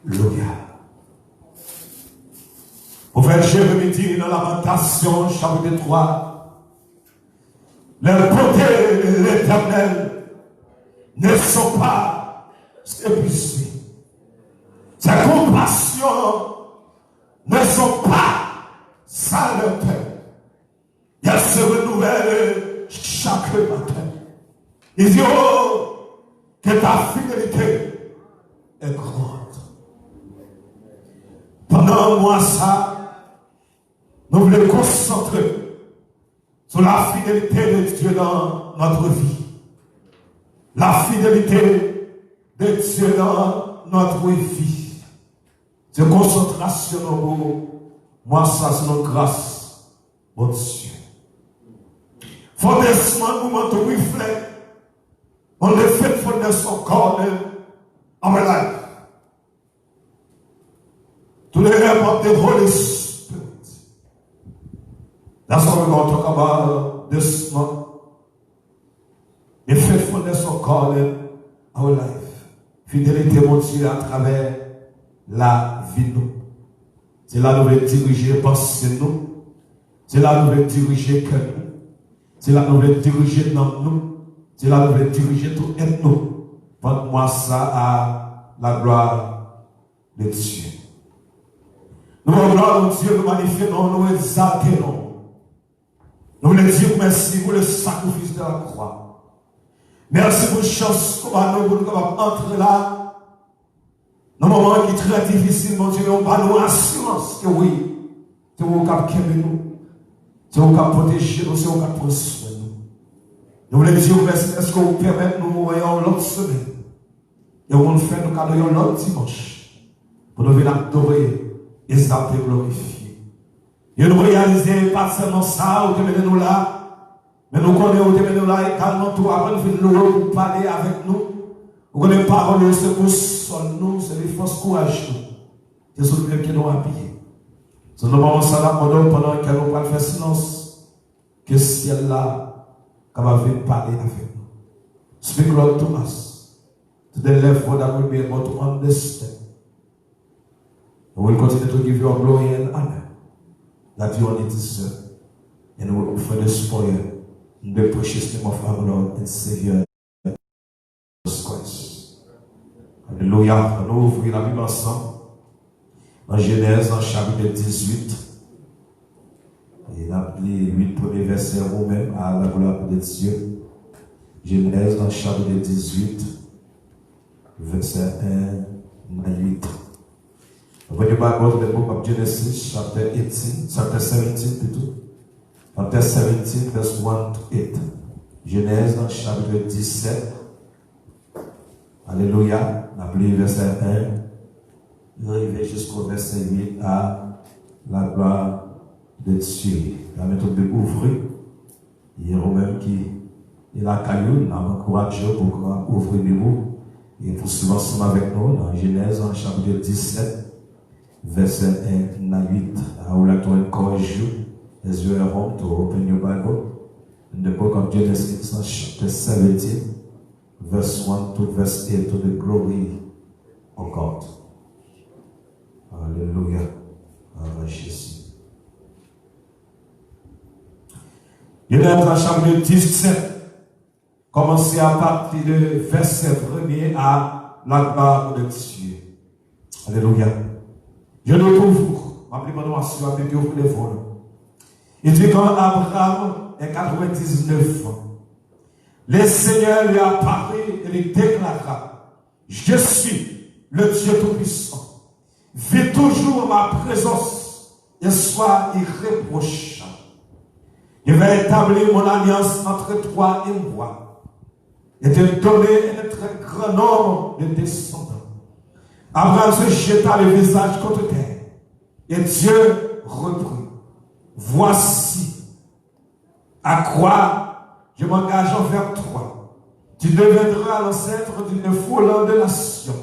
Alléluia. Prophète Jérémie dit dans Lamentation, chapitre 3, les bontés de l'Éternel ne sont pas épuisées. Ses compassions ne sont pas sans leur terre. Elles se renouvellent chaque matin. Il dit, oh, que ta fidélité est grande. Pendant un mois, ça, nous voulons concentrer sur la fidélité de Dieu dans notre vie. La fidélité de Dieu dans notre vie. De concentration au mot. Moi, ça, c'est notre grâce, mon Dieu. For this moment to reflect on the faithfulness of God in our life. To the help of the Holy Spirit. That's what we're going to talk about this month. The faithfulness of God in our life. Fidélité, mon Dieu, à travers la vie nous. C'est là nous voulons diriger pensée nous. C'est là nous voulons diriger cœur nous. C'est là nous voulons diriger dans nous. C'est là nous voulons diriger tout être nous. Porte-moi ça à la gloire de Dieu. Nous voulons gloire de Dieu, nous magnifions, nous exaltons. Nous voulons dire merci pour le sacrifice de la croix. Merci pour la chance qu'on va nous pour entrer là. Dans un moment qui est très difficile, mon Dieu, nous avons assurance que oui, c'est vous qui avez nous. C'est vous qui avez protégé nous, c'est vous qui avez pris soin de nous. Nous voulons dire merci, est-ce que vous permettez nous voyons l'autre semaine. Et vous nous faites nous cadeaux l'autre dimanche. Pour nous venir adorer, exalter, glorifier. Et nous réaliser pas seulement ça, vous devez nous là, mais nous connaissons, vous devez nous là également tout avant de venir pour parler avec nous. Vous connaissez les paroles, c'est pour sol nous, c'est les forces courage nous. C'est ce qui nous habille. C'est le moment ça là pendant que nous allons faire silence, que le ciel là, va venir parler avec nous. Speak Lord to us, to the level that we'll be able to understand. And we'll continue to give you all glory and honor that you only deserve. And we'll offer this for you in the precious name of our Lord and Savior, Jesus Christ. Alléluia. Nous ouvrons la Bible ensemble. Dans Genèse, en chapitre 18. Et la 8 premiers versets vous-même à la gloire de Dieu. Genèse, en chapitre 18, verset 1 à 8. When you back to the book of Genesis, chapter 17 plutôt. Chapter 17, verse 1 to 8. Genèse, chapitre 17. Alléluia. On a pris verset 1. Arrivé jusqu'au verset 8 à la gloire de Dieu. La méthode de ouvrir. Il y a même qui est la caillou, il a encouragé pour ouvrir les mots. Et pour suivre ensemble avec nous dans Genèse, chapitre 17. Verset 1 à 8. I would like to encourage you as you are home to open your Bible in the book of Genesis, chapter 17, verse 1 to verse 8, to the glory of God. Alléluia. Jésus. Genèse, chapitre 17, commencez à partir du verset 1er à la gloire de Dieu. Alléluia. Je le trouve, appelez moi sur avec Dieu pour les vols. Il dit quand Abraham est 99 ans, le Seigneur lui apparaît et lui déclara: Je suis le Dieu Tout-Puissant. Vis toujours ma présence et sois irréprochable. Je vais établir mon alliance entre toi et moi et te donner un très grand nombre de descendants. Abraham se jeta le visage contre terre. Et Dieu reprit: Voici à quoi je m'engage envers toi. Tu deviendras l'ancêtre d'une foule de nations.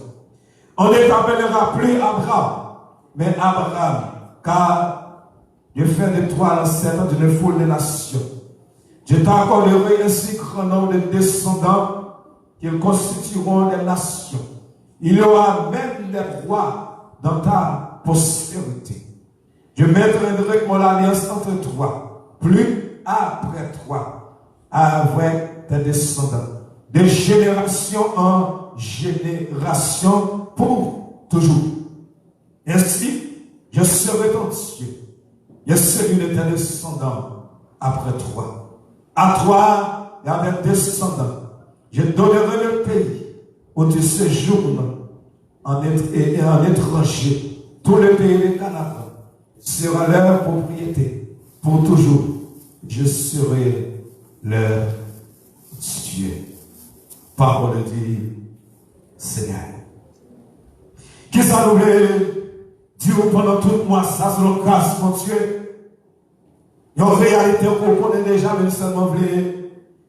On ne t'appellera plus Abraham, mais Abraham, car je fais de toi l'ancêtre d'une foule de nations. Je t'accorderai ainsi grand nombre de descendants qu'ils constitueront des nations. Il y aura même des rois dans ta postérité. Je mettrai mon alliance entre toi, plus après toi, avec tes descendants, de génération en génération pour toujours. Ainsi, je serai ton Dieu, je serai de tes descendants après toi. À toi et à tes descendants, je donnerai le pays où tu séjournes en étranger. Tout le pays de Canaan sera leur propriété pour toujours. Je serai leur Dieu. Parole du Seigneur. Qui ça nous dire pendant tout le mois, ça c'est le grâce, mon Dieu. Il y a une réalité qu'on connaît déjà, mais seulement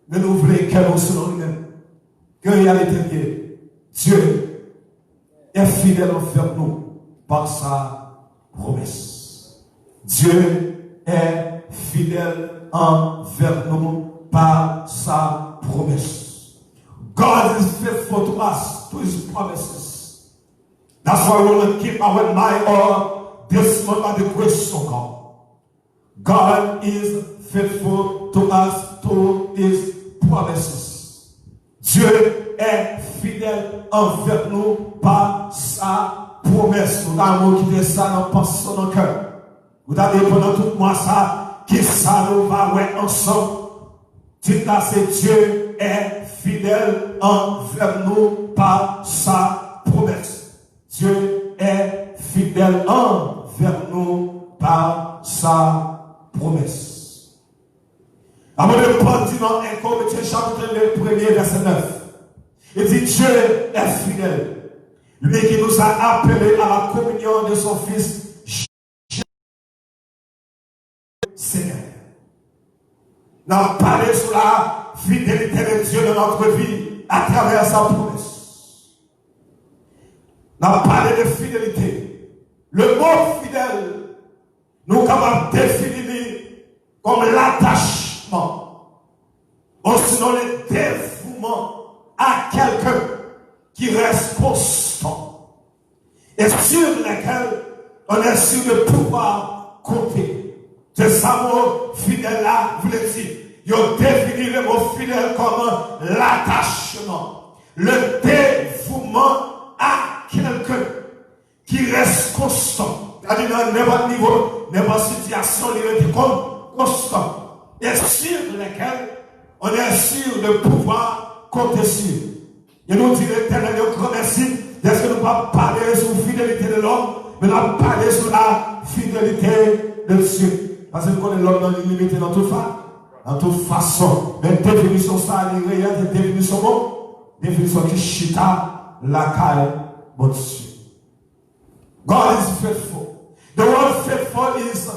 mais nous voulons qu'elle nous selon nous-mêmes. Que réalité est Dieu est fidèle envers nous par sa promesse. Dieu est fidèle envers nous par sa promesse. God is faithful to us, to his promises. That's why we will keep our mind on this month by the grace of God. God is faithful to us, to his promises. Dieu est fidèle envers nous par sa promesse. Nous avons quitté ça dans pensons dans le cœur. Vous avez pendant tout le mois ça, qui ça nous va ouais ensemble. Dites là, c'est Dieu est fidèle envers nous par sa promesse. Dieu est fidèle envers nous par sa promesse. Avant de partir dans 1 Corinthiens chapitre 1 verset 9, il dit Dieu est fidèle. Lui qui nous a appelés à la communion de son Fils Seigneur. Nous avons parlé sur la fidélité de Dieu dans notre vie à travers sa promesse. Nous avons parlé de fidélité. Le mot fidèle, nous sommes capables de définir comme l'attachement, ou sinon le dévouement à quelqu'un qui reste constant et sur lequel on est sûr de pouvoir compter. C'est ça mot fidèle là, vous le dites. Il a défini le mot fidèle comme l'attachement, le dévouement à quelqu'un qui reste constant. C'est-à-dire dans n'importe niveau, n'importe situation, il est comme constant. Et sur lequel on est sûr de pouvoir compter sur. Et nous dit l'Éternel, nous grand merci. Est-ce que nous ne pas parler sur la fidélité de l'homme, mais nous allons parler sur la fidélité de Dieu. Parce que nous connaissons l'homme dans l'illimité dans toute façon. Mais définition ça, il y a des définitions bon. Définition qui chita la caille, mon Dieu. God is faithful. The word faithful is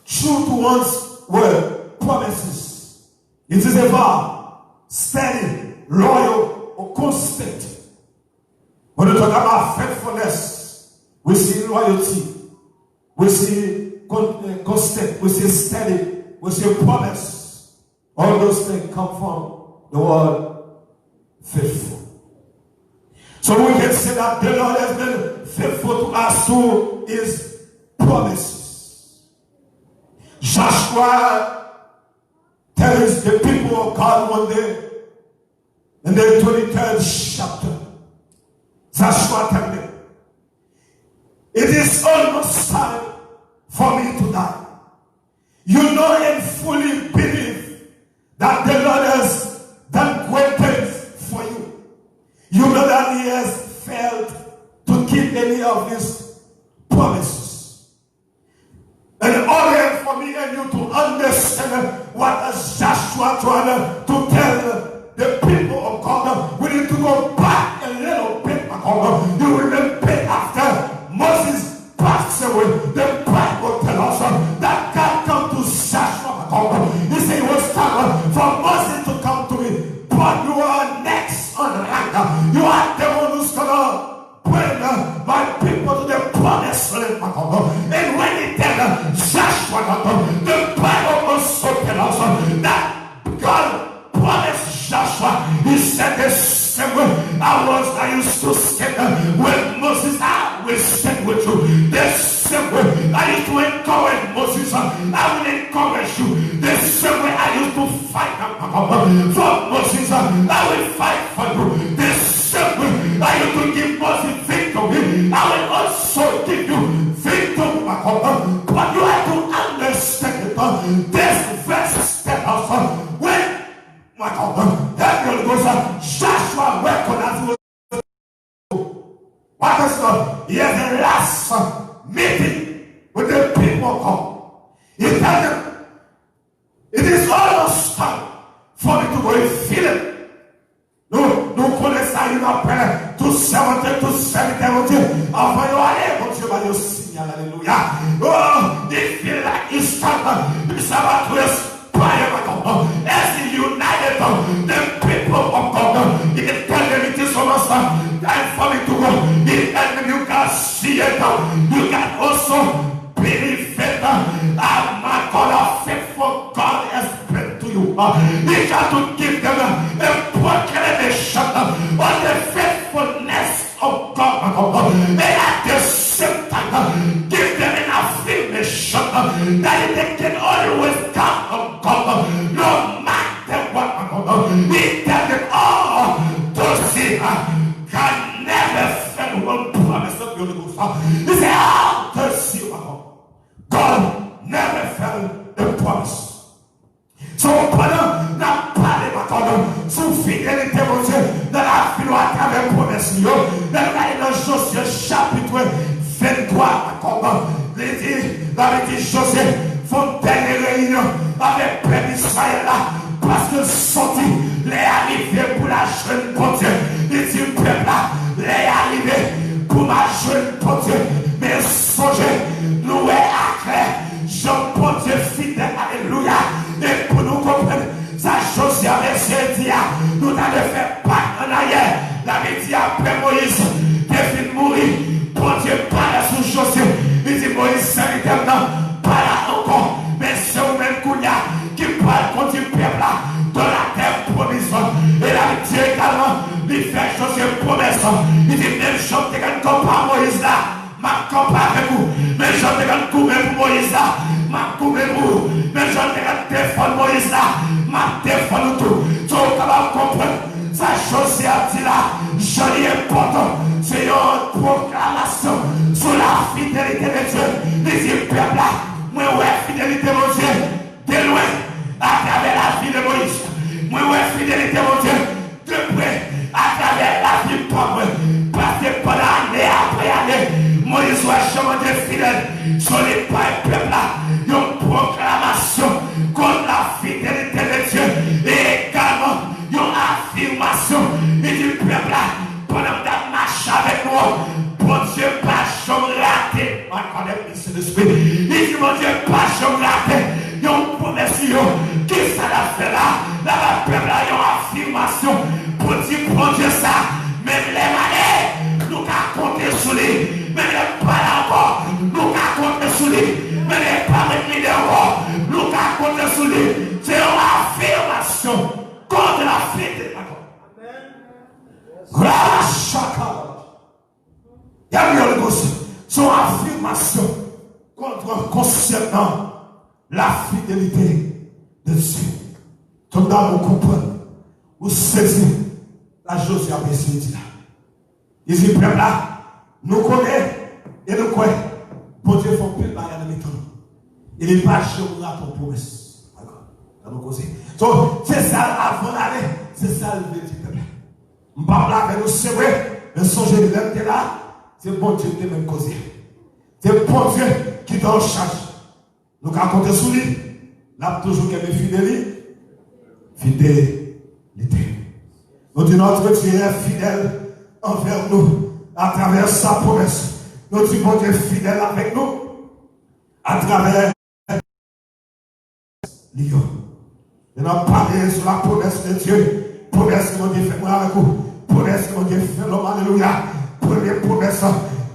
true to one's word, promises. It is a vow, steady, loyal, or constant. When we talk about faithfulness, we see loyalty, we see constant, we see steady, we see promise. All those things come from the word faithful. So we can say that the Lord has been faithful to us through his promises. Joshua tells the people of God one day in the 23rd chapter. Joshua tells them, it is almost time for me to die. You know and fully believe that the Lord has done great things for you. You know that he has failed to keep any of his promises. And in order for me and you to understand what is Joshua trying to tell the people of God, we need to go back a little bit. You remember after Moses passed away, the Bible tells us that God come to Joshua. He said it was time for Moses to come to me, but you are next on rank. You are the one who's gonna bring my people to the promised land. And when he tells Joshua, the Bible also tells us that God promised for Moses, I will fight for you. The same way I used to give Moses victory, I will also give you victory, my God. But you have to understand it. This verse tells us when, my God, Joshua recognized what is God? He has a last meeting with the people of God. He tells them, it is almost time for me to go and feel it. Nous connaissons une appel, tout serviteur, tout serviteur, mon Dieu, avant de aller, mon Dieu, va nous signaler, alléluia. Oh, they feel like it's time, it's about to inspire, my God, as he united the people of God. He can tell them it is almost time for me to go. He tell them you can see it, you can also believe it. My God, a faithful God has been to you. He got to give them a proclamation on the faithfulness of God. And at the same time, give them an affirmation that they can always count on God, no matter what. He tell them all to see can never fail one promise of your Ghost. He said, all to see God never failed the promise. So pendant la parole de God, sous fidélité mon Dieu, dans la filo à travers promesse, dans Josué chapitre 23, l'avait dit Josué, font dernière réunion avec le peuple d'Israël là, parce que sorti, les arrivés pour la jeune pour Dieu. Il dit peuple là, les arrivés pour ma jeune pour Dieu. Mais songez, nous à clair, je pour Dieu fidèle, alléluia. Et pour nous comprendre, ça Josué avait dit, nous avons fait pas en arrière. L'avait dit après Moïse, qui vient mourir, pour Dieu parle sous Josué. Il dit Moïse, c'est éternel, parle encore. Mais c'est vous-même qui parle contre le peuple là, dans la terre promise. Et la dit également, il fait Josué promesse. Il dit même je te compare Moïse là. Ma compare avec vous, mais je te couvrir pour Moïse là, ma couvrir vous, mais je te défendre Moïse là, ma défendre tout. Tu es capable de comprendre, sa chose a dit là, je lui important, c'est une proclamation sur la fidélité de Dieu. Les yeux peuple là, moi ouais, fidélité mon Dieu, de loin, à travers la vie de Moïse, moi ouais, fidélité mon Dieu, de près, à travers la vie pauvre, parce que pendant année après année, Moïse soit chemin de fidèle sur les peuples là, une proclamation contre la fidélité de Dieu et également une affirmation. Il dit peuple là, pendant que tu marches avec moi, bon Dieu, pas jamais raté. On connaît ici l'esprit. Il dit mon Dieu, pas jamais raté. Il y a une promesse qui ça l'a fait là. Là, le peuple là, il y a une affirmation pour dire bon Dieu ça. Même les malais, nous avons compté sur lui. Mais les pas encore, nous avons compté sur lui. Mais les pas réunis encore, nous avons compté sur lui. C'est une affirmation contre la fidélité. Il y a bien le gosse. C'est une affirmation concernant la fidélité de Dieu. Tout le monde comprend. Vous saisissez la chose qui a dit là. Il dit, peuple là, nous connaissons et nous croyons. Pour Dieu, il faut plus parler de méthode. Il n'est pas chez nous là pour promesse. D'accord. Donc, c'est ça avant d'aller, c'est ça le veut dire, peuple. Je ne parle pas avec nous, c'est vrai, mais songez de l'être là, c'est bon Dieu qui est même causé. C'est bon Dieu qui est en charge. Nous avons compté sur lui, là, toujours qu'il est fidélité. Nous disons notre Dieu est fidèle envers nous à travers sa promesse. Nous disons mon Dieu est fidèle avec nous à travers Lyon. Nous avons parlé sur la promesse de Dieu. Promesse que mon Dieu fait moi avec vous. Promesse que mon Dieu fait l'homme. Alléluia. Première promesse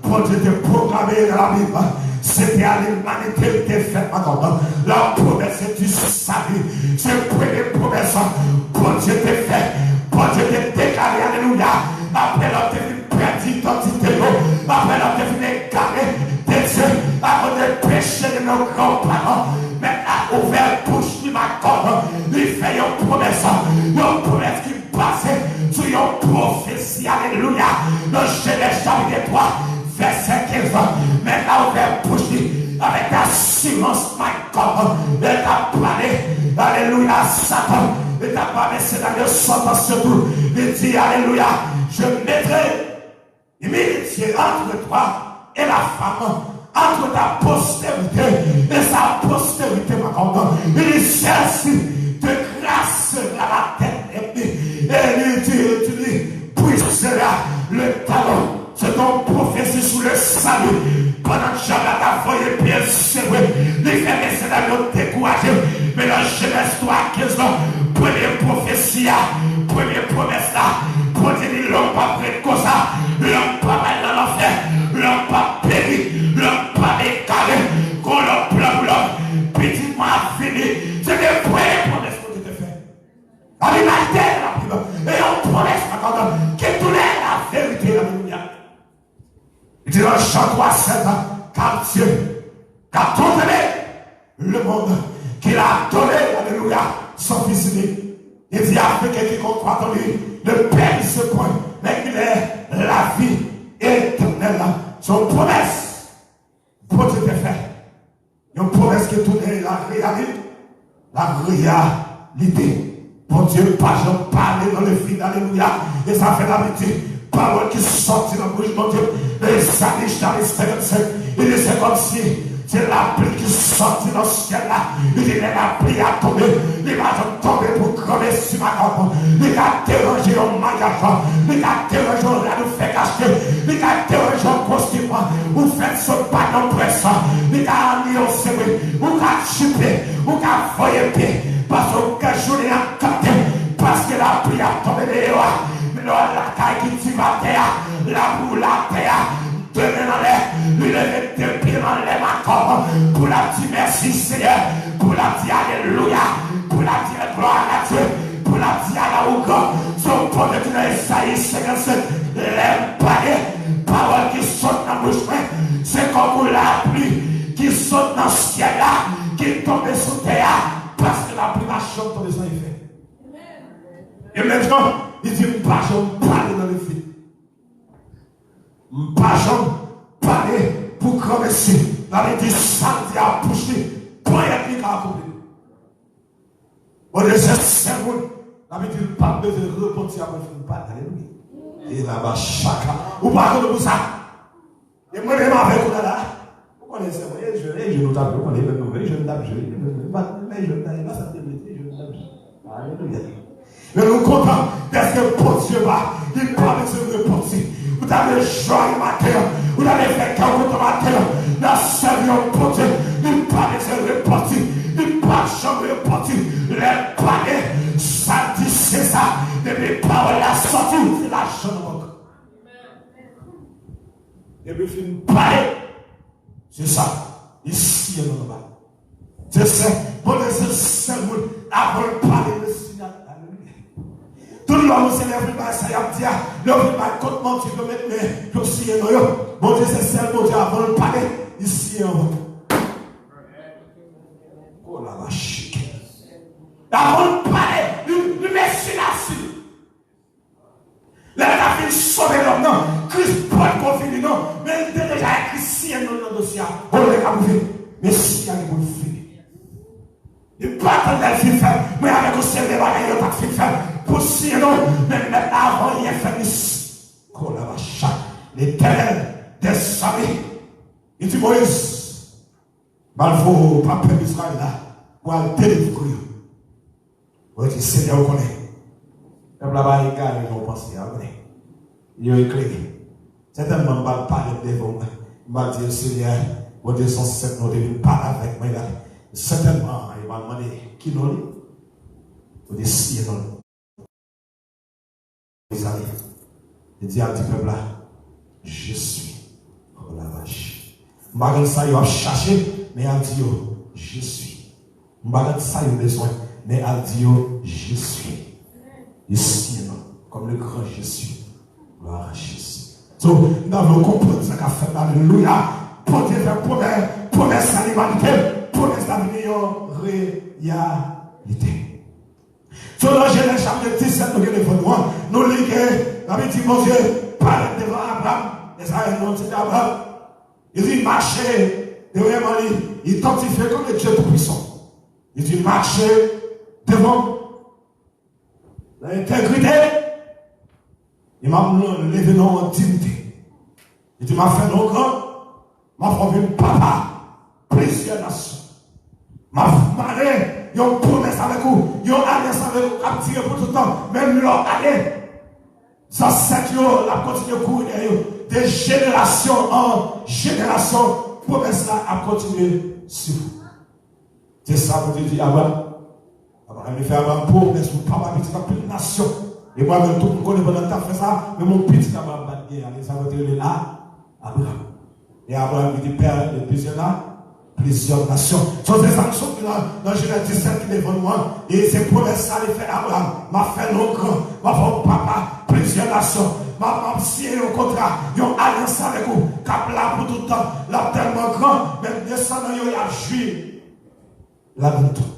pour Dieu de proclamer dans la Bible. C'était à l'humanité qui est faite maintenant. La promesse du salut. C'est la première promesse pour Dieu te fait. Pour Dieu te déclaré. Alléluia. Après l'autre perdre l'identité. Après l'autre égaré de Dieu. Avant de pécher de nos grands-parents. Maintenant, ouvert bouche, il m'accorde. Il fait une promesse. femme, elle t'a parlé, alléluia, Satan, elle t'a parlé, c'est dans le sentence surtout, il dit, alléluia, je mettrai inimitié entre toi et la femme, entre ta postérité et sa postérité, ma grande. Il dit, celle-ci te grassera la tête, et il dit, puissera le talon. C'est ton prophétie sous le salut. Pendant que j'avais ta feuille et bien c'est vrai, les frères et sœurs ont découragé. Mais dans Genèse 3, 15 ans, première prophétie, première promesse là, pour dire l'homme pas prêt comme ça, l'homme pas mal dans l'enfer, l'homme pas péri, l'homme pas décalé, qu'on l'homme plein pour l'homme, petitement fini. C'est des vraies promesses que tu te fais. À l'humanité, et on promesse maintenant qui tourne la vérité, alléluia. Il dit dans Jean 3, 7, car Dieu a tout donné le monde, qu'il a donné, alléluia, son fils unique. Il dit afin que quiconque croit en lui ne perde ce point, mais qu'il ait la vie éternelle. Son promesse, pour Dieu te fait. Une promesse qui tourne la réalité. La réalité. Bon Dieu, pas j'en parler dans le vide, alléluia. Et ça fait l'habitude. Parole qui sortit dans la bouche, mon Dieu. Et ça dit, dans les 55. Il dit, c'est comme si c'est la pluie qui sortit dans ce ciel-là. Il dit, la pluie a tombé. Il va tomber pour crever sur ma corde. Il a dérangé au magasin. Il a dérangé au là, nous fait cacher. Il a dérangé au constituant. Vous faites ce pas dans presse. Il a mis au sévé. Vous a chupé. Vous a foyé pied. Parce que journée a capté. Parce que la pluie a tombé dehors. Mais la caille qui tire à terre. La boue la terre. Demain dans l'air. Il est deux pieds dans les macors. Pour la dire merci Seigneur. Pour la dire alléluia. Pour la dire gloire à Dieu. Pour la dire à la ouga. Son point de Dieu dans Isaïe 57. Les paroles qui sautent dans le chemin. C'est comme la pluie qui saute dans le ciel là. Qui tombe sur terre. Parce que la pluie va chanter dans les effets. Et maintenant, il dit, pas j'en parler dans le vide. Pas j'en parler pour commencer. La vie dit, samedi à pousser. Point et puis à accomplir. On est c'est bon. La vie dit, pas besoin de repentir après une part. Alléluia. Et là-bas, chacun. Ou pas de ça. Et moi, je m'avais dit là. Vous connaissez, je nous tape, vous connaissez le nouvel, je ne tape, je ne tape, alléluia. Mais nous comptons d'être que pour Dieu va, il parle de se repentir. Vous avez joie matin, vous avez fait quand vous matin, la servition pour Dieu, il parle de se repentir, il parle de se repentir, les palais, ça dit c'est ça, depuis paroles la sortie, c'est la chambre. Et puis il parle, c'est ça, ici et là-bas. C'est ça, pour les seuls avant de parler de signal. Tout le monde se lève par ça, il a dit, le par contre, mon Dieu, mettre mes dossiers, mon Dieu, c'est celle, mon Dieu, avant de parler, ici en haut. Oh la vache. Avant de parler, le merci là-dessus. Là, il a fait sauver l'homme, non. Christ, pas de conflit, non. Mais il était déjà écrit si un nom dans le dossier. On l'a vu. Mais si il y a une bonne. Il ne peut pas attendre le film faire, mais avec le ciel, il n'y a pas de film faire. Pour si non, mais maintenant, avant, il y a fait ici. Oh la vache, l'Éternel des samis. Il dit Moïse, il faut pas perdre Israël là, pour aller délivrer. Il dit Seigneur, vous connaissez. Comme là-bas, il gagne, ils ont pensé, vous connaissez. Ils ont éclairé. Certainement, je ne vais pas parler devant moi. Je vais dire Seigneur, mon Dieu, son sept nous devons parler avec moi. Certainement, il m'a demandé qui nous lit. Il dit si nous lit. Il dit à petit peuple là, je suis. Oh la vache. Je ne sais pas si il a cherché, mais il dit, je suis. Je ne sais pas si il a besoin, mais il dit, je suis. Ici, comme le grand je suis. Gloire à Jésus. Donc, nous devons comprendre ce qu'a fait. Alléluia. Pour Dieu faire promesse à l'humanité. Promesse à réalité. Sur le Genèse chapitre 17, nous avons nous lisons, nous avons dit, mon Dieu, parle devant Abraham. Israël, non, c'est Abraham. Il dit, marcher, devant lui, il identifie comme le Dieu tout-puissant. Il dit marcher devant l'intégrité. Il m'a levé dans l'intimité. Il dit m'a fait nos grands, m'a formé papa, plusieurs nations. M'a marré, ils ont promesse avec vous, ils ont alliance avec vous, capturé pour tout le temps, même leur année. Ça c'est que la continue à courir de génération en génération, promesse là a continué sur vous. C'est ça que Dieu dit Abraham. Abraham me fait Abraham promesse pour papa petit dans toute nation. Et moi-même, tout le monde connaît pendant que tu as fait ça, mais mon petit Abraham va dire, allez, ça va dire là, Abraham. Et Abraham dit père de plusieurs nations. Ce sont des actions dans Genèse 17 qui est devant moi. Et ces promesses-là, les fait Abraham, m'a fait nos grands, m'a fait papa, plusieurs nations. M'a signé un contrat, ils ont alliance avec vous, cap là pour tout le temps, là tellement grand, même descendant, ils ont joué là pour tout.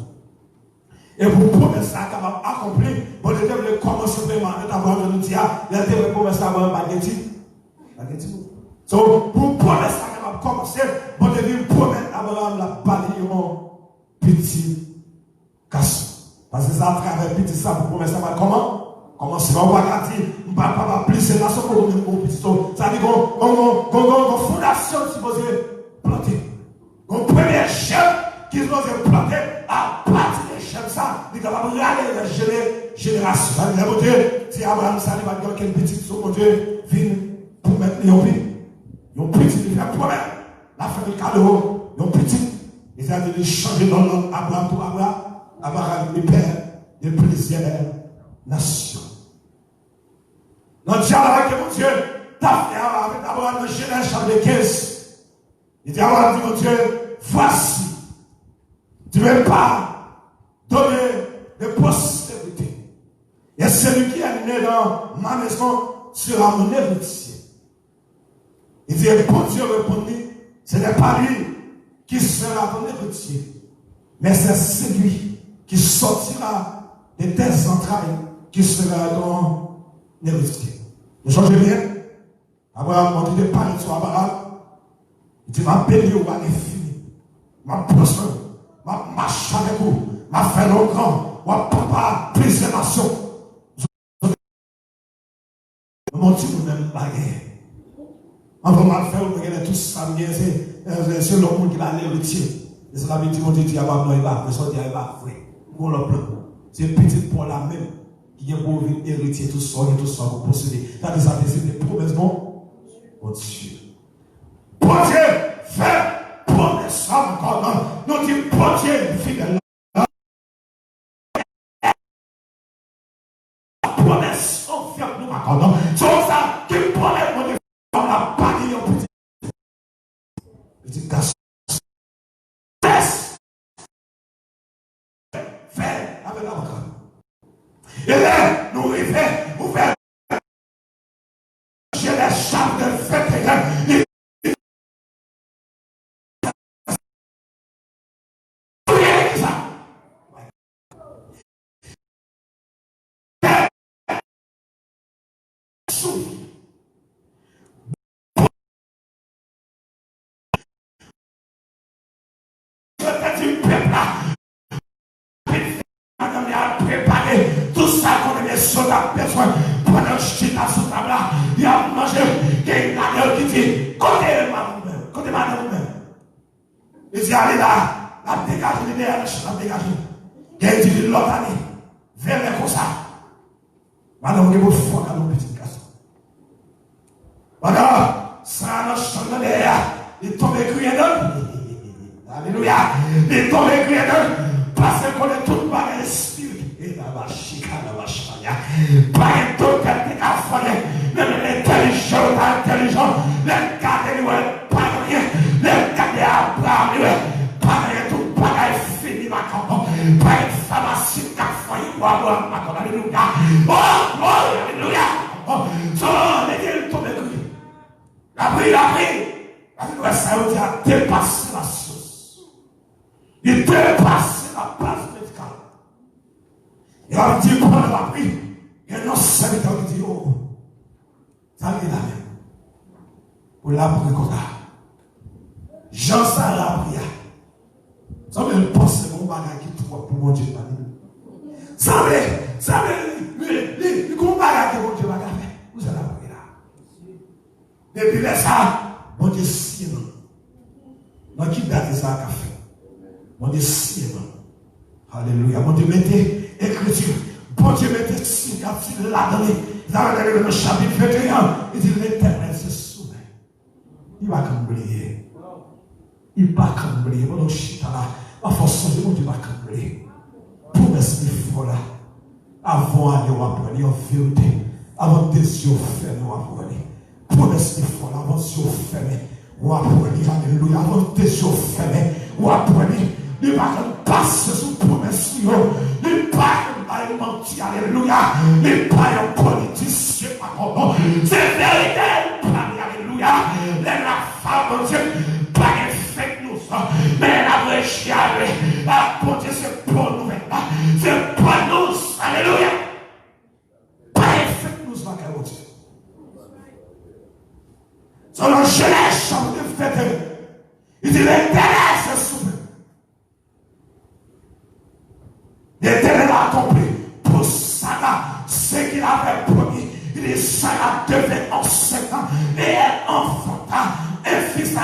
Et pour promesse ça capable accomplir, bon Dieu devait commencer vraiment à avoir de nous dire, il devait promesse à avoir un baguette. So, pour promesse ça capable commencer, bon Dieu devait promettre à Abraham la balayer mon petit garçon. Parce que ça à travers petit ça pour promesse ça va comment? Comment c'est pas dire, on va pas plus c'est là sur pour mon petit so. Ça dit qu'on fondation supposée planter. Qu'on premier chef qui supposé planter à partir ça, il est capable de regarder la génération. Ça veut dire, si Abraham ça va dire qu'un petit son mon Dieu vient pour mettre les hommes. Ils petit, il fait promesse. La fin du cadeau, ils petit. Ils ont dit de changer dans l'ordre Abraham pour Abraham. Abraham est père de plusieurs nations. Dans le dialogue avec mon Dieu, t'as fait avec Abraham dans Genèse chapitre 15. Il dit Abraham dit mon Dieu, voici, tu ne veux pas donner des postérités. Et celui qui est né dans ma maison sera mon héritier. Il dit, bon Dieu répondit, ce n'est pas lui qui sera ton héritier, mais c'est celui qui sortira de tes entrailles qui sera ton héritier. Ne changez rien. Abraham m'a dit de parler sur Abraham. Il dit, ma béni ou est finie. Ma prospère, ma marche avec vous. Ma fait nos grands, ma papa, plusieurs nations. Mon Dieu, vous n'aimez pas guerre. On va mal faire, vous regardez tout ça, c'est le monde qui va aller retirer. Et c'est la vie mon Dieu, il va pas, il va, il va, pour le plan. C'est petit pour la même qui est pour héritier tout ça, pour posséder. Ça dit ça, c'est des promesses, bon Dieu. Bon Dieu, fais promesse encore, nous disons, bon Dieu, fidèle. Promesse, on fait nous maintenant. C'est ça qui promet mon Dieu. On a pas dit au petit. Petit garçon. Laisse. Fais avec l'avocat. Et là, nous arrivons, vous faites. J'ai la chambre de fête. Tout ça qu'on est sur la personne pendant que je suis dans ce table-là, il a mangé, il y a une année qui dit, côté madame, il dit, allez là, la dégage, la dégage. Il dit, l'autre année, vers les comme ça. Madame, il faut faire à nos petits garçons. Madame, ça n'a changé d'air, il tombe crié d'eux. Alléluia, il tombe crié d'eux, parce qu'on est tout par l'esprit. Et la vache, la vache, pas un tout quelqu'un qui a fait, même l'intelligent, les cadres, pas rien, les cadres à Abraham, pas rien, tout pareil, fini ma campagne, pas une pharmacie qui a fait, ou avoir ma campagne, alléluia, oh, alléluia, so, les gars, ils tombent la pris, ça veut dire dépasser la source, il dépasse la base médicale. Il a dit pour la pris, il y a un serviteur qui dit, oh, ça vient là même. Pour la prière comme ça. Jean ça la prière. Ça veut dire, pense que mon bagage qui mon Dieu, ça veut, les combats que mon Dieu va faire. Vous allez la là. Depuis là, ça, mon Dieu, si non. Dans qui date ça a fait? Mon Dieu, si non. Alléluia. Mon Dieu, mettez écriture. Bon Dieu, mettez signature là-dedans. Dans le chapitre 21, il dit l'Éternel se souvient. Il va oublier. Il va oublier. Mon chita là. Ma force de mon Dieu va oublier. Promesse de foi là. Avant d'aller apprendre en vérité. Avant des yeux fermés, on apprendre. Promesse de foi là. Avant des yeux fermés. On apprendre. Alléluia. Avant des yeux fermés. On apprendre. Il va passer sous promesse. Il va mentir. Alléluia. Il va politicien. C'est vérité. Alléluia. La femme, mon Dieu, pas de fake news. Mais la vraie chiale, bon Dieu, c'est bonne nouvelle. C'est bonne news. Alléluia. Pas de fake news, ma carrière. Selon Genèse, chapitre 21, il dit l'Éternel se souvient. L'Éternel a accompli pour Sarah ce qu'il avait promis. Il dit Sarah devait enceinte et elle enfanta un fils à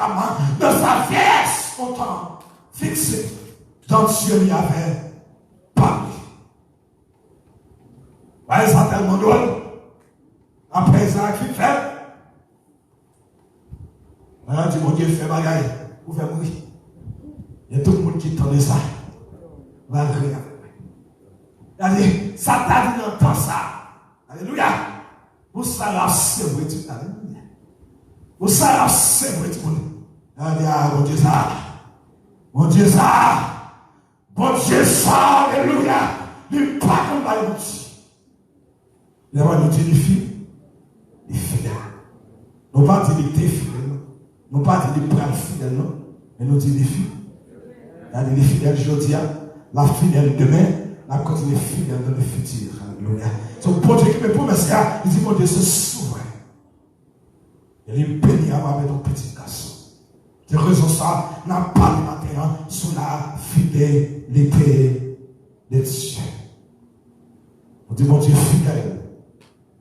Abraham de sa vieillesse au temps fixé dont Dieu lui avait parlé. Voyez ça tellement drôle. Après ça, qui fait? On dit mon Dieu fait bagaille pour faire mourir. Il y a tout le monde qui tendait ça. Va regarder. Il a dit, ça t'a dit dans ça. Alléluia. Vous savez, c'est vrai, tu t'as dit. Vous savez, c'est vrai, tu t'as dit. Il a dit, ah, mon Dieu, ça. Mon Dieu, ça. Mon Dieu, ça. Alléluia. Il n'est pas comme ça, mon Dieu. Il va nous dire, les filles, les fidèles. Nous pas dire les fidèles. Nous pas dire les prêts fidèles, non. Mais nous dire les filles. Il y a des fidèles aujourd'hui, la fidèle demain. La continue fidèle dans le futur. Alléluia. Donc, pour Dieu qui me promet ça, il dit, mon Dieu, se souvient. Il est béni avec ton petit garçon. C'est raison ça, n'a pas de matin sous la fidélité de Dieu. On dit, mon Dieu, fidèle.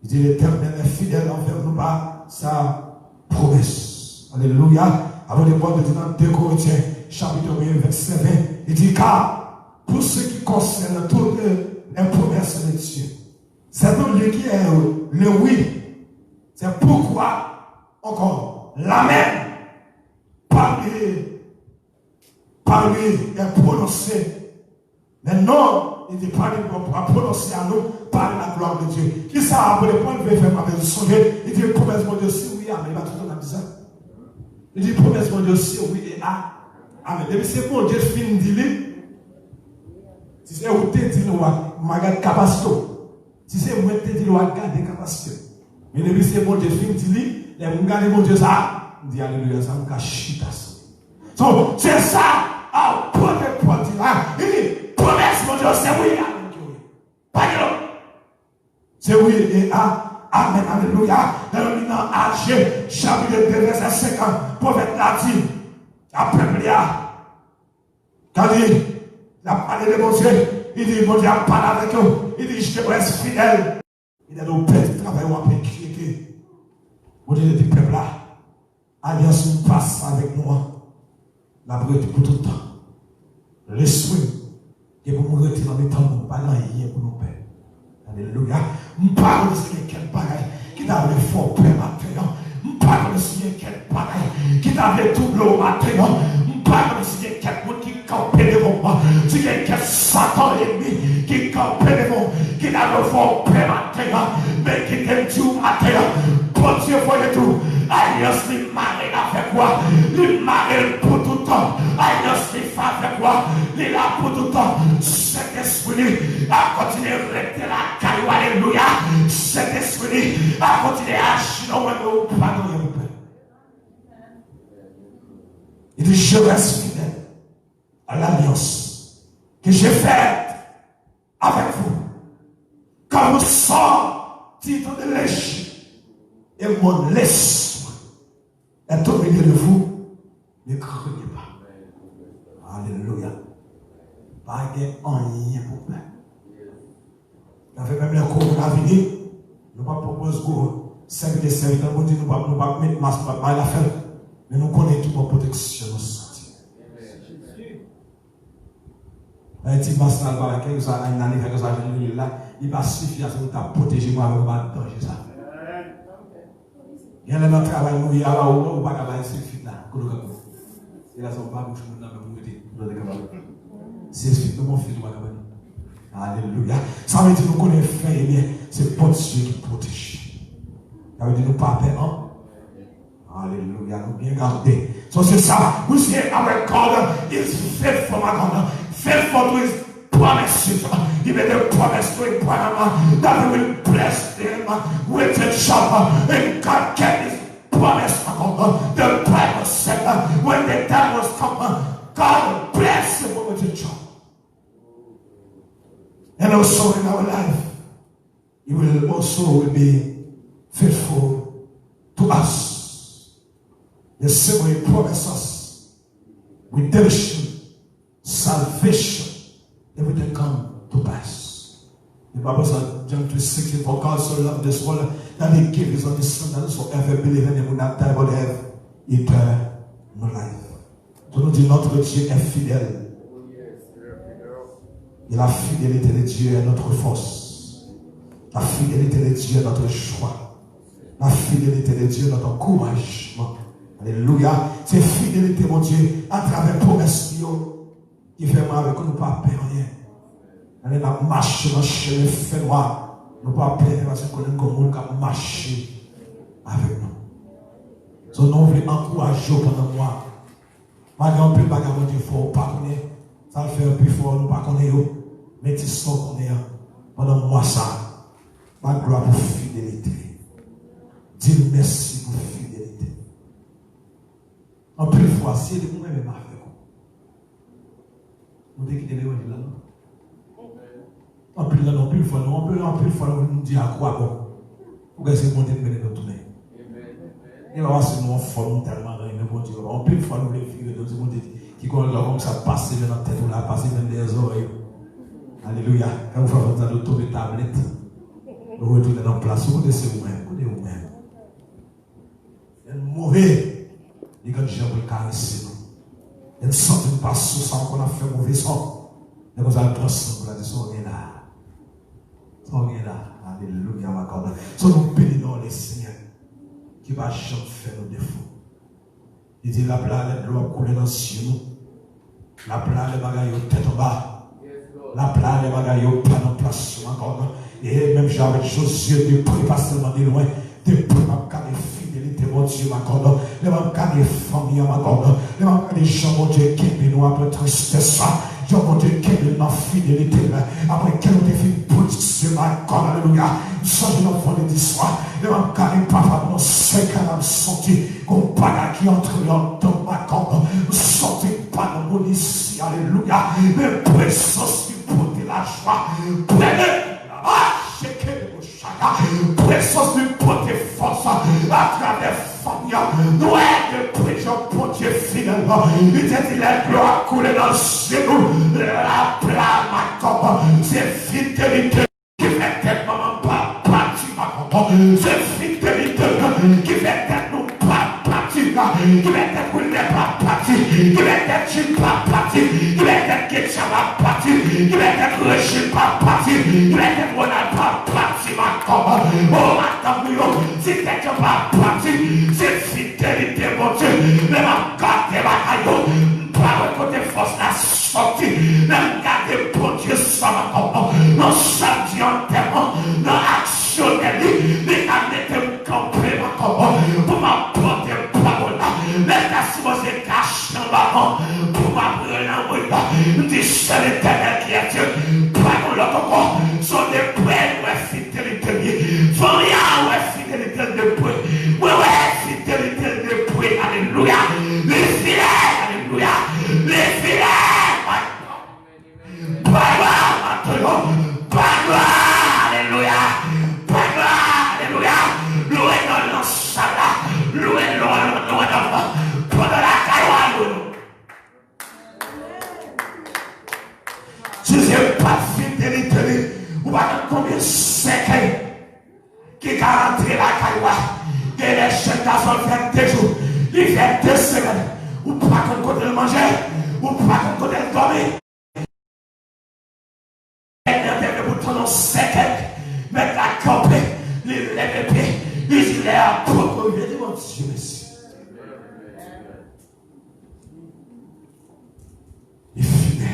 Il dit, l'Éternel est fidèle envers nous par sa promesse. Alléluia. Avant de voir, de dans 2 Corinthiens, chapitre 1, verset 20, il dit, car pour ce qui concerne toutes les promesses de Dieu, c'est donc lui qui est le oui. C'est pourquoi, encore, l'amen, par lui est prononcé. Mais non, il dit pas à prononcer à nous par la gloire de Dieu. Qui ça a pour le point de vue faire avec sonner? Il dit promesse mon Dieu, si oui, amen. Il va tout le temps dire ça. Il dit promesse mon Dieu, si oui et amen. Et puis c'est mon Dieu fin dit. Si c'est où tu dis, regarde capacité. Si c'est où tu dis, regarde capacité. Mais depuis c'est mon Dieu fin dit, les regarder mon Dieu ça, dit alléluia, ça me cache ça. Donc c'est ça, à premier point là. Il dit promesse mon Dieu, c'est oui, amen. Pas de l'autre. C'est oui et amen, alléluia. Dans le livre Agé, chapitre 2, verset 50, prophète l'a dit, après Blia, quand il a parlé de mon Dieu, il dit, mon Dieu a parlé avec eux, il dit, je te reste fidèle. Il a dit, au père du travail, on a écrit, mon Dieu dit, peuple là, alliance nous passe avec nous, la brûle pour tout le temps. L'esprit, qui est pour nous retirer dans les temps, nous pas rien pour nous père. Alléluia. Nous parlons de ce quel bagaille qui t'a le fort père maintenant. Nous parlons de ce quel bagaille qui t'a le double maintenant. Nous parlons de ce quel monde qui campait devant moi. Ce quel Satan ennemi qui campait devant moi. Qui t'a le fort père maintenant. Mais qui t'aime tout maintenant. Bon Dieu, voyez tout. Alliance les marées avec quoi? Les marées pour tout le temps. Alliance les femmes avec quoi? Les là pour tout le temps. Cet esprit a continué à rester la caillou. Alléluia. Cet esprit a continué à agir. Non, mais pas de rien. Il dit, je reste fidèle à l'alliance que j'ai faite avec vous. Quand nous sortis de l'Égypte, et mon l'esprit est au milieu de vous, ne craignez pas. Alléluia. pas de rien pour faire. Il fait même les cours à venir. Nous ne proposons pas servir, nous ne pouvons pas mettre masque, pas la faire. Mais nous connaissons toute la protection de nos sentiments. Un petit masque là, vous avez un année, vous avez là, il va suffire à ce que vous protéger moi avec le danger. Il y a un travail, il y a un travail, c'est là. Et là, ça va pas bouger, c'est ce que mon fils doit avoir. Alléluia. Ça veut dire que nous connaissons fait bien, c'est bon Dieu qui protège. Ça veut dire que nous ne pas peur. Alléluia. Nous bien garder. So c'est ça. We say our God is faithful, my God. Faithful to his promises. He made a promise to Abraham that he will bless them with a job. And God kept his promise, my God. The Bible said that when the time was come, God will bless him with a job. And also in our life, he will also be faithful to us. The same way he promised us redemption, salvation, everything come to pass. The Bible said, John 3:16, for God so loved this world that he gave his only son, that whosoever believe in him will not die but have eternal life. Donc nous disons notre Dieu est fidèle. Et la fidélité de Dieu est notre force. La fidélité de Dieu est notre choix. La fidélité de Dieu est notre encouragement. Alléluia. C'est fidélité, mon Dieu, à travers promesse qui fait mal avec nous, pas perdre rien. Allez, la marche dans le chemin fait noir. Nous pas perdre parce qu'on est comme nous qui marcher avec nous. So, nous voulons encourager pendant moi. Malgré un peu de bagages, il faut pas connaître. Ça le fait un peu fort, nous pas connaître. Mais tu sens qu'on est pendant moi ça. Ma gloire pour fidélité. Dis merci pour fidélité. En plus de fois, si vous m'aimez ma frère, vous devez quitter l'évangile là. En plus de fois, nous nous disons à quoi bon. Vous allez se monter de nous tourner. Et là, c'est nous formons tellement bon Dieu. En plus de fois, nous les filles de Dieu qui comme ça passe dans la tête ou là, passer dans les oreilles. Alléluia. Quand vous faites ça, vous tombez tablette. Vous retournez dans la place. Vous laissez vous-même. C'est mauvais. Et quand j'ai voulu caresser nous. Et nous sentons pas sous ça qu'on a fait mauvais son. Et vous allez prendre ça. Vous allez dire, on est là. On est là. Alléluia. Ma God. So nous bénissons les Seigneurs qui va jamais faire nos défauts. Il dit la plaie de l'eau couler dans le ciel. La plaie de bagaille au tête en bas. La plaie de bagaille au pas en place. Et même j'avais Josué de près, pas seulement de loin. De près, ma cas de fidélité, mon Dieu, ma God. Les mêmes cas de famille, ma God. Les mêmes cas de gens, mon Dieu, qui est nous après tristesse. Dieu, mon Dieu, qui est dans fidélité. Après quel défi politique, ma God, alléluia. Nous sommes dans le d'histoire. Les mêmes cas de papa, nous sommes quand senti qu'on pas qui entre dans ma God. Nous sortons pas dans mon ici, alléluia. Mais présence qui porte la joie. Prenez. Présence de porter force à travers famille. Nous aide prêchons pour Dieu fidèlement. Il te dit la gloire couler dans le ciel. La plame, c'est fidélité qui fait tellement pas partie. C'est fidélité qui fait tellement pas partie. Qui fait tellement pas partie. Qui fait tellement pas partie. Qui fait tellement Ketcha pas partie. Qui fait tellement Régine pas partie. Qui fait tellement Ronald pas partie. Oh, attends, si tu n'es pas parti, c'est fidélité, mon Dieu. Ne m'en gardez pas, pas côté force la sortie. Ne m'en gardez, bon Dieu, ça va. Non, samedi en terre, non, actionnel, mais mettez-moi camper, pour m'apporter parole. Laisse-moi se cacher dans bas pour m'apprendre la dis c'est l'éternel qui est Dieu. Pas l'autre corps, sont des prêts, ouais, fidélité. Faut rien, ouais, fidélité de prêt. Ouais, fidélité de prêt. Alléluia. Les fidèles, alléluia. Les fidèles, pas gloire, maintenant. Pas gloire, alléluia. Pas gloire, alléluia. Loué dans l'ensala. Loué dans la caille. Dieu merci. Il est fidèle.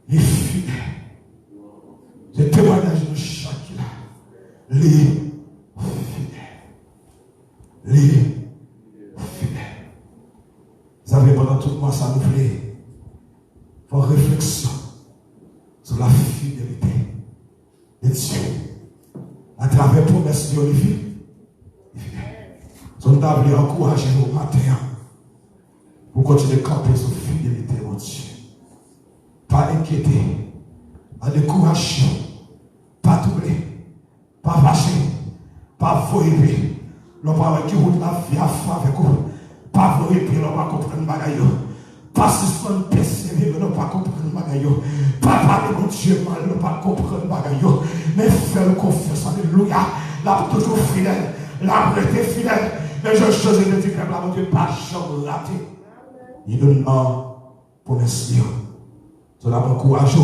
Il est fidèle. Je témoignage de chaque là. Les fidèles. Les fidèles. Vous savez, pendant tout le mois, ça nous plaît. Pour réflexion sur la fidélité de Dieu. À travers la promesse de Olivier. Son table est encouragé au matin pour continuer à camper sur fidélité, mon Dieu. Pas inquiéter, pas décourager, pas troubler, pas fâcher, pas voyer. L'on va qui roule la vie à fond avec vous. Pas voyer, l'on va comprendre bagaille. Pas suspendre, persévérer, l'on va comprendre bagaille. Pas parler mon Dieu mal, l'on va comprendre bagaille. Mais faire confiance, alléluia. La toujours fidèle, la prêté fidèle. Mais je choisis de dire que mon Dieu pas jamais raté. Il donne un promesse. Cela m'encourage.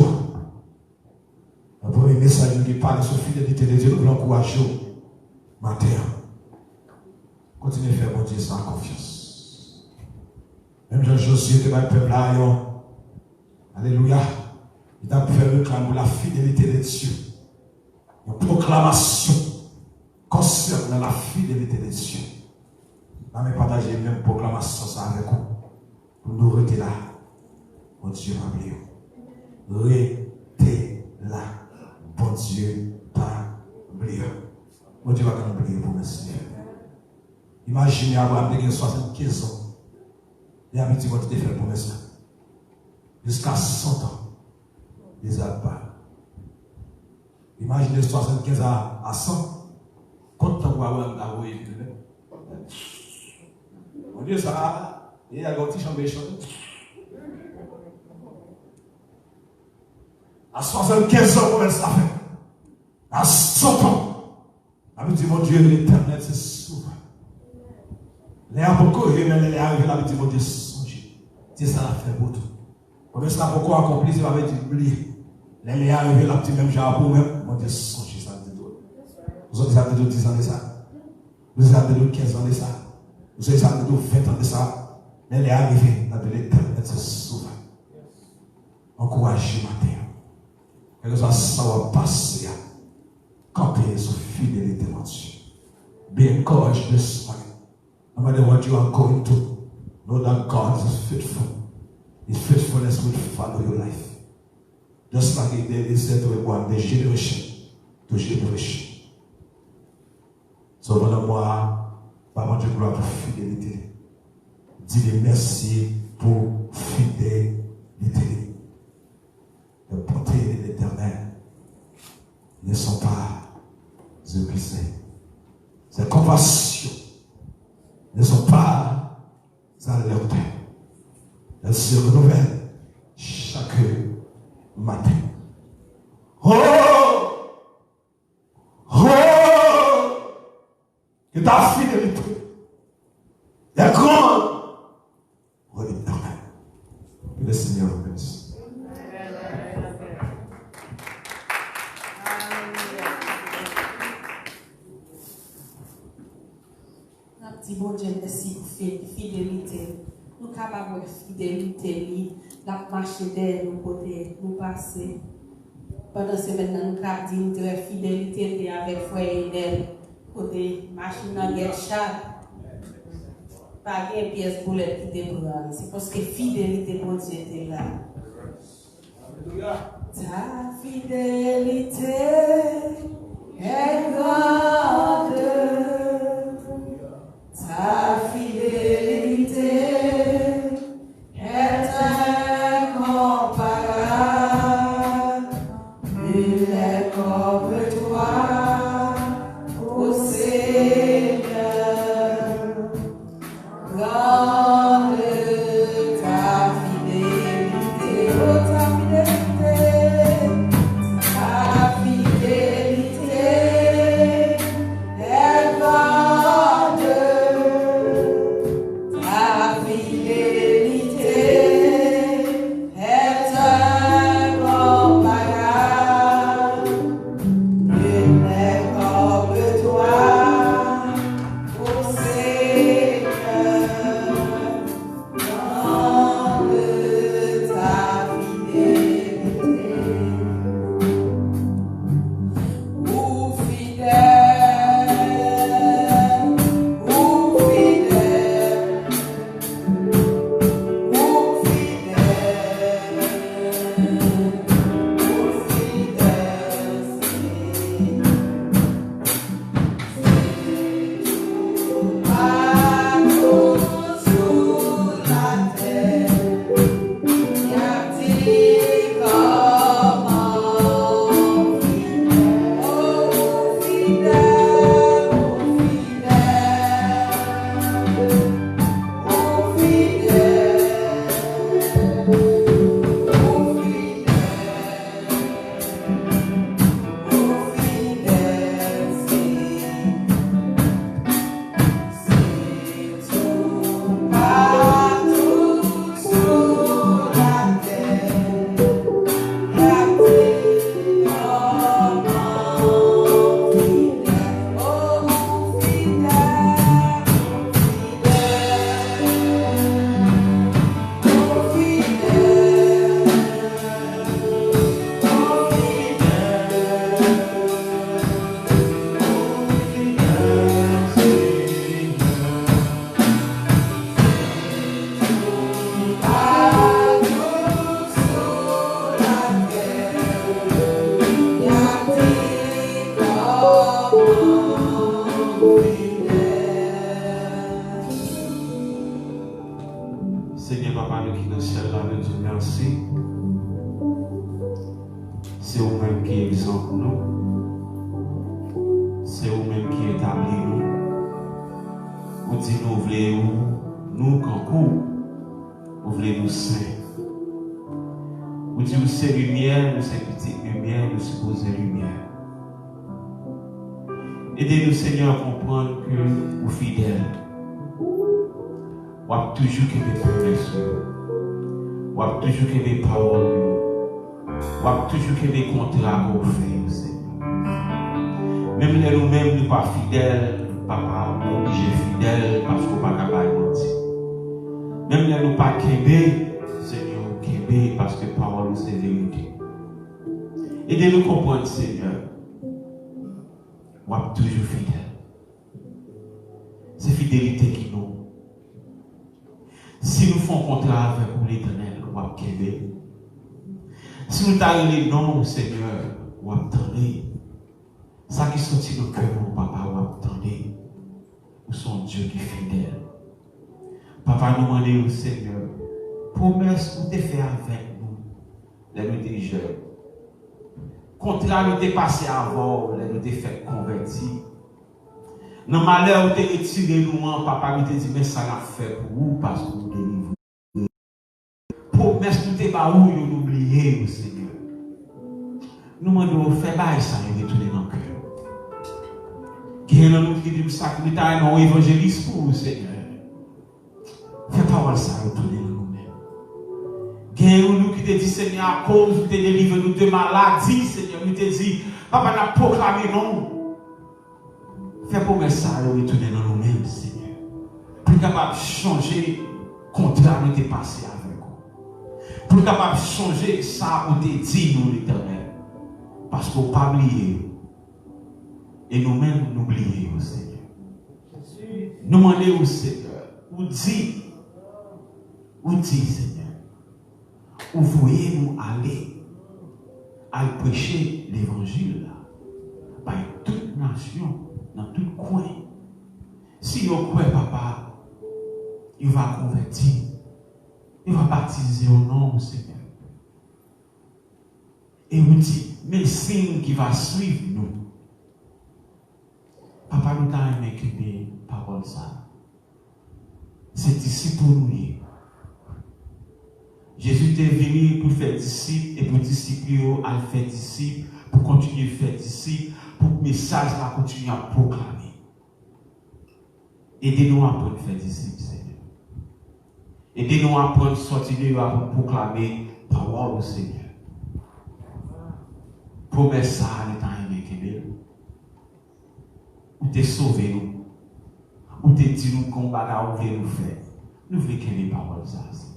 Le premier message qui parle sur la fidélité de Dieu, nous l'encourage matin. Continuez à faire mon Dieu sans confiance. Même Josué, que le peuple là, alléluia, il a fait le clan pour la fidélité de Dieu. Une proclamation concernant la fidélité de Dieu. Là, mais partager même proclamation ça avec vous. Pour nous rester là. Mon Dieu m'a oublié. Restez là. Bon Dieu pas oublié. Mon Dieu va nous oublier pour merci. Imaginez Abraham de 75 ans. Il a mis votre défait pour merci. Jusqu'à 100 ans. Les pas. Imaginez 75 à 100. Combien de temps Abraham a oublié? Mon Dieu, ça va. Il y a un petit chambre échangé. À 75 ans, comment ça fait? À 100 ans. La dit, mon Dieu, l'éternel, c'est souvent. Les beaucoup, il est arrivé là, il dit, mon Dieu, songez. C'est ça la fait pour tout. Comme ça, beaucoup accompli, il avait dit, oubliez. Les est arrivé là, petit même genre pour même, mon Dieu, songez, ça dit tout. Vous avez de 10 ans de ça. Vous avez de 15 ans de ça. Vous avez de 20 ans de ça. Elle est arrivée dans l'éternel, c'est souvent. Encouragez matin. Et nous allons passer à camper sur fidélité, mon Dieu. Be encouraged this morning. No matter what you are going through, know that God is faithful. His faithfulness will follow your life. Just like he said to everyone, de génération to génération. So, moi, par mon Dieu, gloire pour fidélité. Dis-le merci pour fidélité. Les bontés de l'Éternel ne sont pas épuisées. Ses compassions ne sont pas alertées. Elles se renouvellent chaque matin. Oh! Oh! Que ta fidélité est grande. Oh, l'Éternel. Que le Seigneur nous bénisse. Bon Dieu, merci pour fidélité. Nous sommes capables de fidélité, la marche d'air, nous côté, nous passer. Pendant ce maintenant, nous avons dit nous avons fidélité avec foyer d'air, côté machine en guerre chat. Pas de pièce pour les qui déprennent. C'est parce que fidélité pour Dieu était là. Ta fidélité est grande. Ta fidélité est incomparable, nul n'est comme toi, ô Seigneur. Grande ta fidélité, oh ta fidélité, ta fidélité est grande. Seigneur, Papa, nous qui nous sommes là, nous disons merci. C'est vous-même qui exemple nous. C'est vous-même qui établit nous. Vous dites, nous voulons, nous, quand vous voulez nous saints. Vous dites, c'est lumière, nous c'est petite lumière, nous supposons lumière. Aidez-nous, Seigneur, à comprendre que vous êtes fidèles. Vous avez toujours que des promesses. Vous avez toujours que des paroles. Vous avez toujours que des contrats que vous faites, Seigneur. Même nous-mêmes, nous ne sommes pas fidèles, Papa, nous obligés fidèles parce qu'on ne peut pas mentir. Même nous ne sommes pas québés, Seigneur, québés parce que la parole c'est vérité. Aidez-nous à comprendre, Seigneur. Vous êtes toujours fidèle. C'est fidélité qui nous. Si nous faisons contrat avec l'Éternel, vous êtes québé. Si nous t'arrivons non, Seigneur, vous attendez. Ça qui sortit de cœur, mon papa, vous attendez. Nous sommes Dieu qui est fidèle. Papa, nous demandons au Seigneur, promesse que tu fait avec nous, les nous étions jeunes. Contrat nous t'es passé avant, les nous t'es fait convertir. Dans le malheur, vous t'es retiré nous, papa, nous t'es dit, mais ça l'a fait pour vous parce que vous délivrez. Promesse que tu pas où nous oubliez, Seigneur. Nous demandons, fais bail ça et retourner dans le cœur. Qui est nous qui dit ça, qui est un évangéliste pour vous, Seigneur. Fais parole ça retourner dans nous-mêmes. Qui est nous qui te dit, Seigneur, à cause de te délivrer nous de maladies, Seigneur, nous te dit, papa n'a proclamé non. Fais promesse ça retourner dans nous-mêmes, Seigneur. Pour capable de changer le contrat qui t'est passé avec vous. Pour capable de changer ça où t'es dit nous, l'Éternel. Parce qu'on ne pas oublier. Et nous-mêmes, nous oublions, Seigneur. Nous demandons au Seigneur, ou dit, Seigneur, où voyez-nous aller à prêcher l'évangile là, par toute nation, dans tout coin. Si vous croyez, papa, il va convertir, il va baptiser au nom, Seigneur. Et vous dites, mais le signe qui va suivre nous. Papa, nous avons aimé que des paroles ça. C'est ici pour nous. Jésus est venu pour faire disciples et pour disciples à faire disciples, pour continuer à faire disciples, pour que le message va continuer à proclamer. Aidez-nous à apprendre à faire disciples, Seigneur. Aidez-nous à apprendre à sortir de là pour proclamer la parole au Seigneur. Promesse ça, l'État aimé que ou t'es sauvé nous, ou t'es dit nous qu'on va nous faire. Nous voulons qu'il y ait des paroles ça, Seigneur.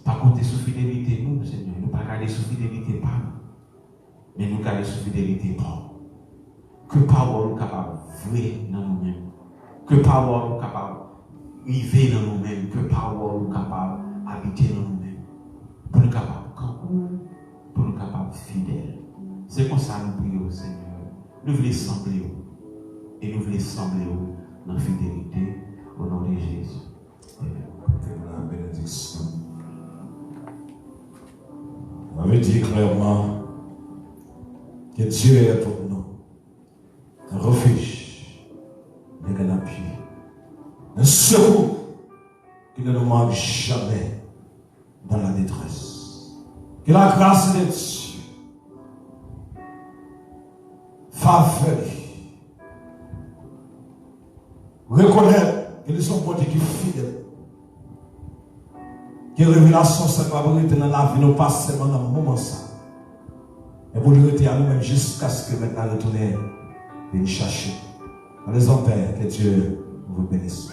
Par contre, sous fidélité nous, Seigneur, nous ne pas garder sous fidélité pas nous, mais nous garder sous fidélité pas. Que parole nous capable de dans nous-mêmes, que parole nous capable de vivre dans nous-mêmes, que parole nous capable d'habiter dans nous-mêmes, pour nous capables de pour nous capables fidèles. C'est comme ça nous prions, Seigneur. Nous voulons sembler et nous voulons sembler dans la fidélité au nom de Jésus. Amen. La bénédiction. On avait dit clairement que Dieu est pour nous un refuge, un appui, un secours qui ne nous manque jamais dans la détresse. Que la grâce de Dieu, faveur, reconnaître que nous sommes des qui fidèles. Que la révélation soit pas dans la vie, nous pas seulement dans le moment ça. Mais pour nous rester à nous-mêmes jusqu'à ce que maintenant retourner et nous chercher. Dans les hommes, que Dieu vous bénisse.